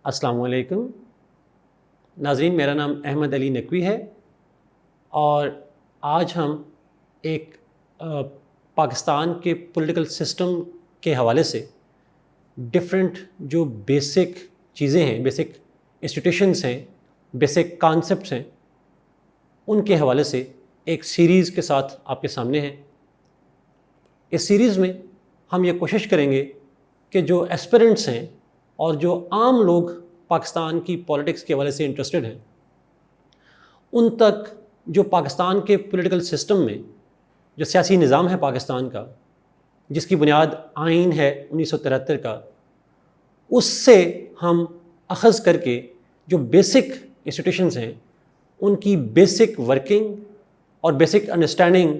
السلام علیکم ناظرین، میرا نام احمد علی نقوی ہے اور آج ہم ایک پاکستان کے پولیٹیکل سسٹم کے حوالے سے ڈفرینٹ جو بیسک چیزیں ہیں، بیسک انسٹیٹیوشنس ہیں، بیسک کانسیپٹس ہیں، ان کے حوالے سے ایک سیریز کے ساتھ آپ کے سامنے ہیں۔ اس سیریز میں ہم یہ کوشش کریں گے کہ جو ایسپیرنٹس ہیں اور جو عام لوگ پاکستان کی پولیٹکس کے حوالے سے انٹرسٹڈ ہیں، ان تک جو پاکستان کے پولیٹیکل سسٹم میں جو سیاسی نظام ہے پاکستان کا، جس کی بنیاد آئین ہے 1973 کا، اس سے ہم اخذ کر کے جو بیسک انسٹیٹیوشنز ہیں ان کی بیسک ورکنگ اور بیسک انڈرسٹینڈنگ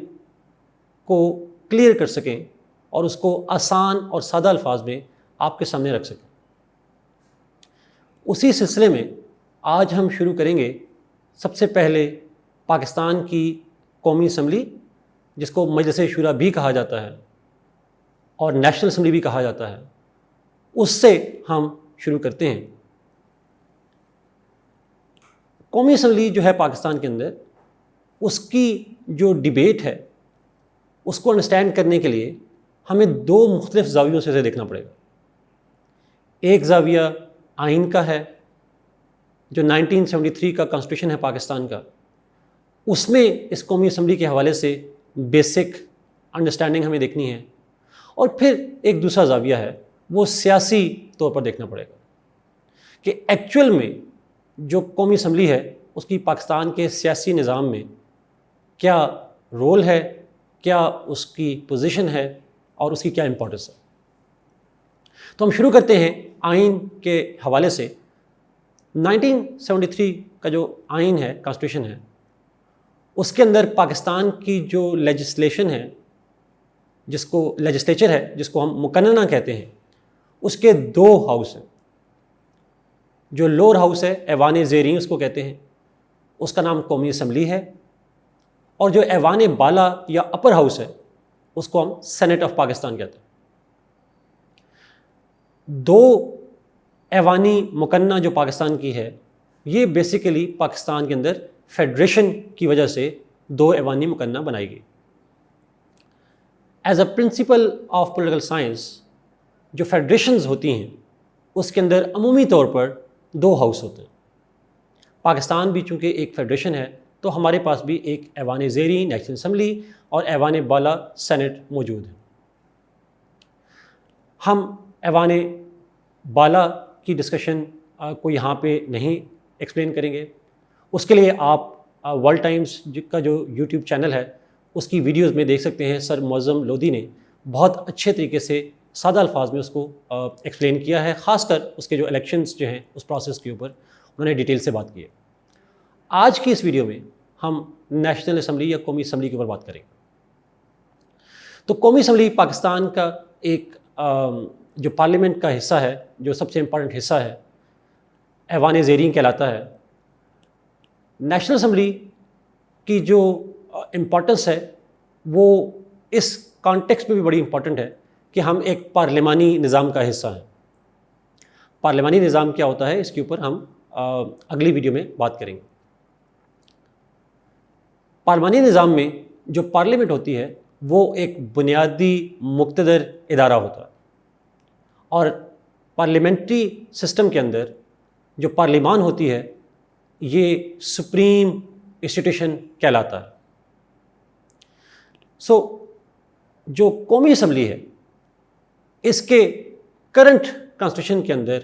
کو کلیئر کر سکیں اور اس کو آسان اور سادہ الفاظ میں آپ کے سامنے رکھ سکیں۔ اسی سلسلے میں آج ہم شروع کریں گے سب سے پہلے پاکستان کی قومی اسمبلی، جس کو مجلس شورا بھی کہا جاتا ہے اور نیشنل اسمبلی بھی کہا جاتا ہے، اس سے ہم شروع کرتے ہیں۔ قومی اسمبلی جو ہے پاکستان کے اندر، اس کی جو ڈیبیٹ ہے اس کو انڈرسٹینڈ کرنے کے لیے ہمیں دو مختلف زاویوں سے اسے دیکھنا پڑے گا۔ ایک زاویہ آئین کا ہے، جو 1973 کا کانسٹیٹیوشن ہے پاکستان کا، اس میں اس قومی اسمبلی کے حوالے سے بیسک انڈرسٹینڈنگ ہمیں دیکھنی ہے، اور پھر ایک دوسرا زاویہ ہے، وہ سیاسی طور پر دیکھنا پڑے گا کہ ایکچوئل میں جو قومی اسمبلی ہے اس کی پاکستان کے سیاسی نظام میں کیا رول ہے، کیا اس کی پوزیشن ہے اور اس کی کیا امپورٹنس ہے۔ تو ہم شروع کرتے ہیں آئین کے حوالے سے۔ 1973 کا جو آئین ہے، کانسٹیٹیوشن ہے، اس کے اندر پاکستان کی جو لیجسلیشن ہے، جس کو لیجسلیچر ہے، جس کو ہم مقننہ کہتے ہیں، اس کے دو ہاؤس ہیں۔ جو لوور ہاؤس ہے، ایوان زیریں اس کو کہتے ہیں، اس کا نام قومی اسمبلی ہے، اور جو ایوان بالا یا اپر ہاؤس ہے، اس کو ہم سینٹ آف پاکستان کہتے ہیں۔ دو ایوانی مقننہ جو پاکستان کی ہے، یہ بیسیکلی پاکستان کے اندر فیڈریشن کی وجہ سے دو ایوانی مقننہ بنائی گئی۔ As a principle of political science, جو فیڈریشنز ہوتی ہیں اس کے اندر عمومی طور پر دو ہاؤس ہوتے ہیں۔ پاکستان بھی چونکہ ایک فیڈریشن ہے تو ہمارے پاس بھی ایک ایوان زیریں نیشنل اسمبلی اور ایوان بالا سینٹ موجود ہے۔ ہم ایوان بالا کی ڈسکشن کو یہاں پہ نہیں ایکسپلین کریں گے، اس کے لیے آپ ورلڈ ٹائمز کا جو یوٹیوب چینل ہے اس کی ویڈیوز میں دیکھ سکتے ہیں۔ سر معظم لودھی نے بہت اچھے طریقے سے سادہ الفاظ میں اس کو ایکسپلین کیا ہے، خاص کر اس کے جو الیکشنز جو ہیں اس پروسیس کے اوپر انہوں نے ڈیٹیل سے بات کی ہے۔ آج کی اس ویڈیو میں ہم نیشنل اسمبلی یا قومی اسمبلی کے اوپر بات کریں گے۔ تو قومی اسمبلی پاکستان کا ایک جو پارلیمنٹ کا حصہ ہے، جو سب سے امپورٹنٹ حصہ ہے، ایوان زیریں کہلاتا ہے۔ نیشنل اسمبلی کی جو امپورٹنس ہے وہ اس کانٹیکسٹ میں بھی بڑی امپورٹنٹ ہے کہ ہم ایک پارلیمانی نظام کا حصہ ہیں۔ پارلیمانی نظام کیا ہوتا ہے، اس کے اوپر ہم اگلی ویڈیو میں بات کریں گے۔ پارلیمانی نظام میں جو پارلیمنٹ ہوتی ہے وہ ایک بنیادی مقتدر ادارہ ہوتا ہے، اور پارلیمنٹری سسٹم کے اندر جو پارلیمان ہوتی ہے یہ سپریم انسٹیٹیوشن کہلاتا ہے۔ جو قومی اسمبلی ہے، اس کے کرنٹ کانسٹیٹیوشن کے اندر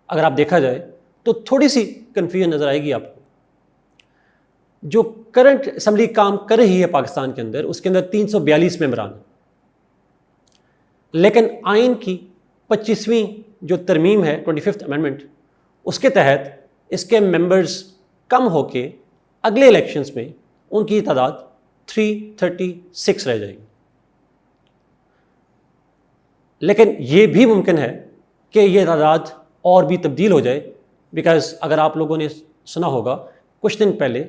اگر آپ دیکھا جائے تو تھوڑی سی کنفیوژن نظر آئے گی آپ کو۔ جو کرنٹ اسمبلی کام کر رہی ہے پاکستان کے اندر، اس کے اندر 342 ممبران ہیں، لیکن آئین کی 25ویں جو ترمیم ہے، 25th امینڈمنٹ، اس کے تحت اس کے ممبرز کم ہو کے اگلے الیکشنز میں ان کی تعداد 336 رہ جائے گی۔ لیکن یہ بھی ممکن ہے کہ یہ تعداد اور بھی تبدیل ہو جائے، بیکاز اگر آپ لوگوں نے سنا ہوگا کچھ دن پہلے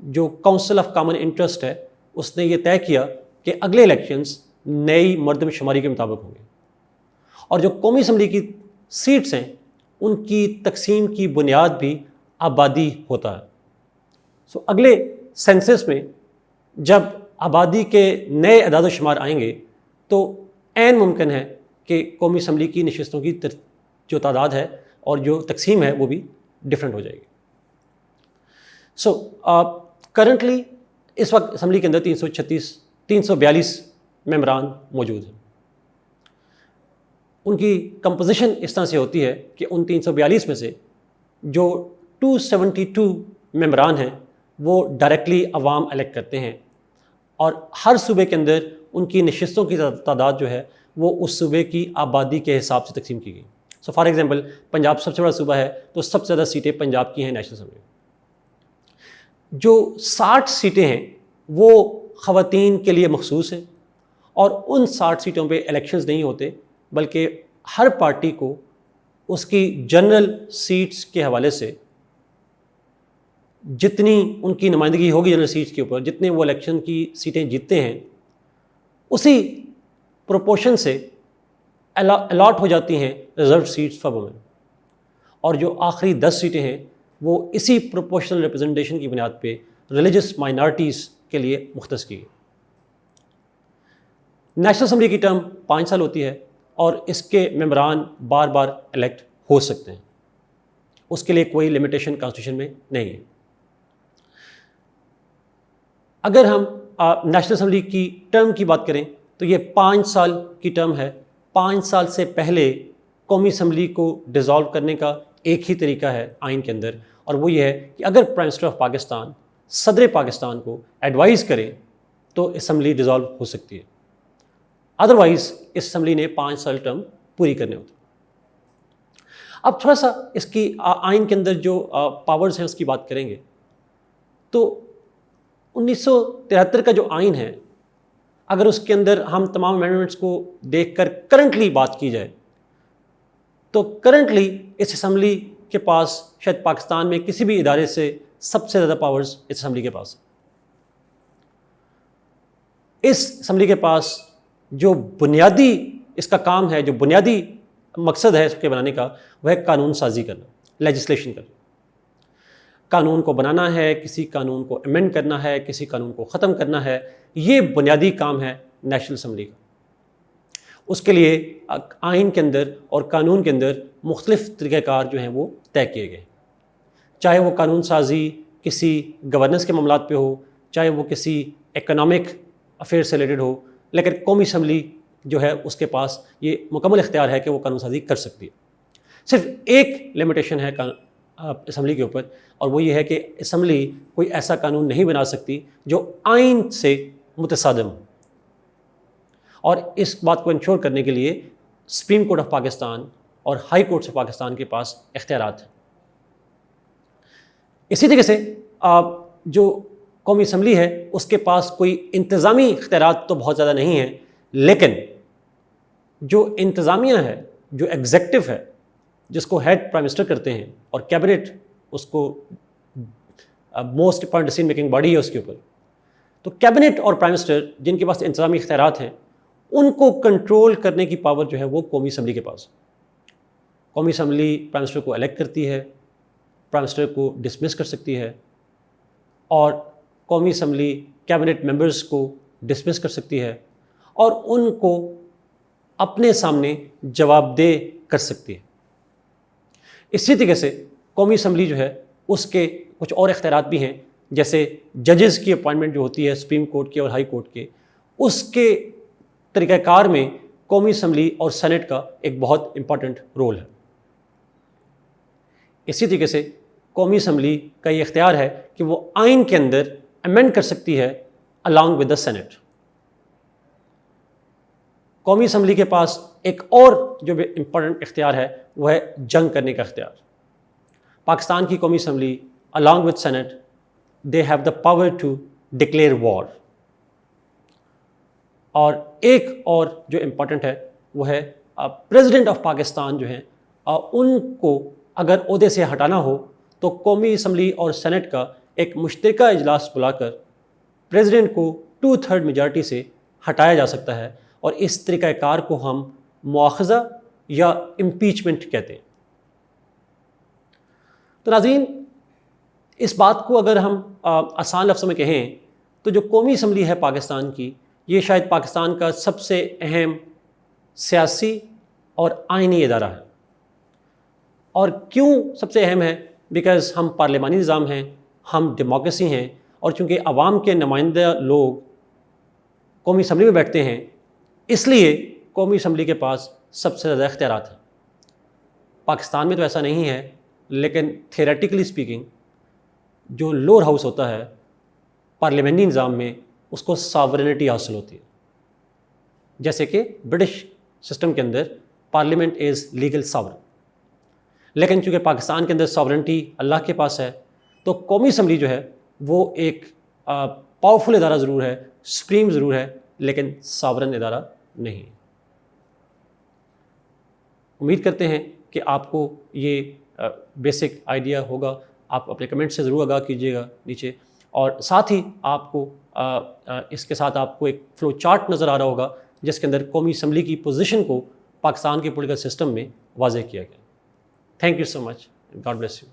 جو کونسل آف کامن انٹرسٹ ہے، اس نے یہ طے کیا کہ اگلے الیکشنز نئی مردم شماری کے مطابق ہوں گے، اور جو قومی اسمبلی کی سیٹس ہیں ان کی تقسیم کی بنیاد بھی آبادی ہوتا ہے. سو اگلے سینسس میں جب آبادی کے نئے اعداد و شمار آئیں گے تو عین ممکن ہے کہ قومی اسمبلی کی نشستوں کی جو تعداد ہے اور جو تقسیم ہے وہ بھی ڈفرینٹ ہو جائے گی. سو کرنٹلی اس وقت اسمبلی کے اندر 342 ممبران موجود ہیں. ان کی کمپوزیشن اس طرح سے ہوتی ہے کہ ان 342 میں سے جو 272 ممبران ہیں وہ ڈائریکٹلی عوام الیکٹ کرتے ہیں اور ہر صوبے کے اندر ان کی نشستوں کی تعداد جو ہے وہ اس صوبے کی آبادی کے حساب سے تقسیم کی گئی. سو فار ایگزامپل پنجاب سب سے بڑا صوبہ ہے تو سب سے زیادہ سیٹیں پنجاب کی ہیں نیشنل اسمبلی. جو 60 سیٹیں ہیں وہ خواتین کے لیے مخصوص ہیں اور ان 60 سیٹوں پہ الیکشنز نہیں ہوتے بلکہ ہر پارٹی کو اس کی جنرل سیٹس کے حوالے سے جتنی ان کی نمائندگی ہوگی جنرل سیٹس کے اوپر، جتنے وہ الیکشن کی سیٹیں جیتتے ہیں اسی پروپورشن سے الاٹ ہو جاتی ہیں ریزرو سیٹس فار وومن، اور جو آخری 10 سیٹیں ہیں وہ اسی پروپورشنل ریپرزنٹیشن کی بنیاد پہ ریلیجس مائنارٹیز کے لیے مختص کی گئی. نیشنل اسمبلی کی ٹرم 5 سال ہوتی ہے اور اس کے ممبران بار بار الیکٹ ہو سکتے ہیں، اس کے لیے کوئی لمیٹیشن کانسٹیٹیوشن میں نہیں ہے. اگر ہم نیشنل اسمبلی کی ٹرم کی بات کریں تو یہ 5 سال کی ٹرم ہے. 5 سال سے پہلے قومی اسمبلی کو ڈیزالو کرنے کا ایک ہی طریقہ ہے آئین کے اندر، اور وہ یہ ہے کہ اگر پرائم منسٹر آف پاکستان صدر پاکستان کو ایڈوائز کرے تو اسمبلی ڈیزالو ہو سکتی ہے، ادروائز اس اسمبلی نے 5 سال ٹرم پوری کرنے ہوتے. اب تھوڑا سا اس کی آئین کے اندر جو پاورز ہیں اس کی بات کریں گے تو 1973 کا جو آئین ہے اگر اس کے اندر ہم تمام امینڈمنٹس کو دیکھ کر کرنٹلی بات کی جائے تو کرنٹلی اس اسمبلی کے پاس شاید پاکستان میں کسی بھی ادارے سے سب سے زیادہ پاورز اس اسمبلی کے پاس. اس اسمبلی کے پاس جو بنیادی اس کا کام ہے، جو بنیادی مقصد ہے اس کے بنانے کا، وہ ہے قانون سازی کرنا، لیجسلیشن کرنا. قانون کو بنانا ہے، کسی قانون کو امینڈ کرنا ہے، کسی قانون کو ختم کرنا ہے، یہ بنیادی کام ہے نیشنل اسمبلی کا. اس کے لیے آئین کے اندر اور قانون کے اندر مختلف طریقہ کار جو ہیں وہ طے کیے گئے، چاہے وہ قانون سازی کسی گورننس کے معاملات پہ ہو، چاہے وہ کسی اکنامک افیئر سے ریلیٹڈ ہو، لیکن قومی اسمبلی جو ہے اس کے پاس یہ مکمل اختیار ہے کہ وہ قانون سازی کر سکتی ہے. صرف ایک لمیٹیشن ہے اسمبلی کے اوپر، اور وہ یہ ہے کہ اسمبلی کوئی ایسا قانون نہیں بنا سکتی جو آئین سے متصادم ہو، اور اس بات کو انشور کرنے کے لیے سپریم کورٹ آف پاکستان اور ہائی کورٹس آف پاکستان کے پاس اختیارات ہیں. اسی طریقے سے جو قومی اسمبلی ہے اس کے پاس کوئی انتظامی اختیارات تو بہت زیادہ نہیں ہیں، لیکن جو انتظامیہ ہے، جو ایگزیکٹو ہے، جس کو ہیڈ پرائم منسٹر کرتے ہیں اور کیبنٹ اس کو most important decision making body ہے اس کے اوپر، تو کیبنٹ اور پرائم منسٹر جن کے پاس انتظامی اختیارات ہیں ان کو کنٹرول کرنے کی پاور جو ہے وہ قومی اسمبلی کے پاس. قومی اسمبلی پرائم منسٹر کو الیکٹ کرتی ہے، پرائم منسٹر کو ڈسمس کر سکتی ہے، اور قومی اسمبلی کیبنٹ ممبرز کو ڈسمس کر سکتی ہے اور ان کو اپنے سامنے جواب دہ کر سکتی ہے. اسی طریقے سے قومی اسمبلی جو ہے اس کے کچھ اور اختیارات بھی ہیں، جیسے ججز کی اپوائنٹمنٹ جو ہوتی ہے سپریم کورٹ کے اور ہائی کورٹ کے، اس کے طریقہ کار میں قومی اسمبلی اور سینٹ کا ایک بہت امپورٹنٹ رول ہے. اسی طریقے سے قومی اسمبلی کا یہ اختیار ہے کہ وہ آئین کے اندر امینڈ کر سکتی ہے along with the سینٹ. قومی اسمبلی کے پاس ایک اور جو امپورٹنٹ اختیار ہے وہ ہے جنگ کرنے کا اختیار. پاکستان کی قومی اسمبلی along with senate they have the power to declare war. اور ایک اور جو امپورٹنٹ ہے وہ ہے پریزیڈنٹ آف پاکستان جو ہیں ان کو اگر عہدے سے ہٹانا ہو تو قومی اسمبلی اور سینٹ کا ایک مشترکہ اجلاس بلا کر پریزیڈنٹ کو 2/3 میجارٹی سے ہٹایا جا سکتا ہے، اور اس طریقہ کار کو ہم مواخذہ یا امپیچمنٹ کہتے ہیں. تو ناظرین، اس بات کو اگر ہم آسان لفظوں میں کہیں تو جو قومی اسمبلی ہے پاکستان کی، یہ شاید پاکستان کا سب سے اہم سیاسی اور آئینی ادارہ ہے. اور کیوں سب سے اہم ہے؟ بیکاز ہم پارلیمانی نظام ہیں، ہم ڈیموکریسی ہیں، اور چونکہ عوام کے نمائندہ لوگ قومی اسمبلی میں بیٹھتے ہیں، اس لیے قومی اسمبلی کے پاس سب سے زیادہ اختیارات ہیں. پاکستان میں تو ایسا نہیں ہے، لیکن تھیوریٹیکلی اسپیکنگ جو لوور ہاؤس ہوتا ہے پارلیمنٹری نظام میں، اس کو ساورنٹی حاصل ہوتی ہے. جیسے کہ برٹش سسٹم کے اندر پارلیمنٹ از لیگل ساورن، لیکن چونکہ پاکستان کے اندر ساورنٹی اللہ کے پاس ہے، تو قومی اسمبلی جو ہے وہ ایک پاورفل ادارہ ضرور ہے، سپریم ضرور ہے، لیکن ساورن ادارہ نہیں. امید کرتے ہیں کہ آپ کو یہ بیسک آئیڈیا ہوگا. آپ اپنے کمنٹ سے ضرور آگاہ کیجیے گا نیچے، اور ساتھ ہی آپ کو اس کے ساتھ آپ کو ایک فلو چارٹ نظر آ رہا ہوگا جس کے اندر قومی اسمبلی کی پوزیشن کو پاکستان کے پولیٹیکل سسٹم میں واضح کیا گیا. Thank you so much. God bless you.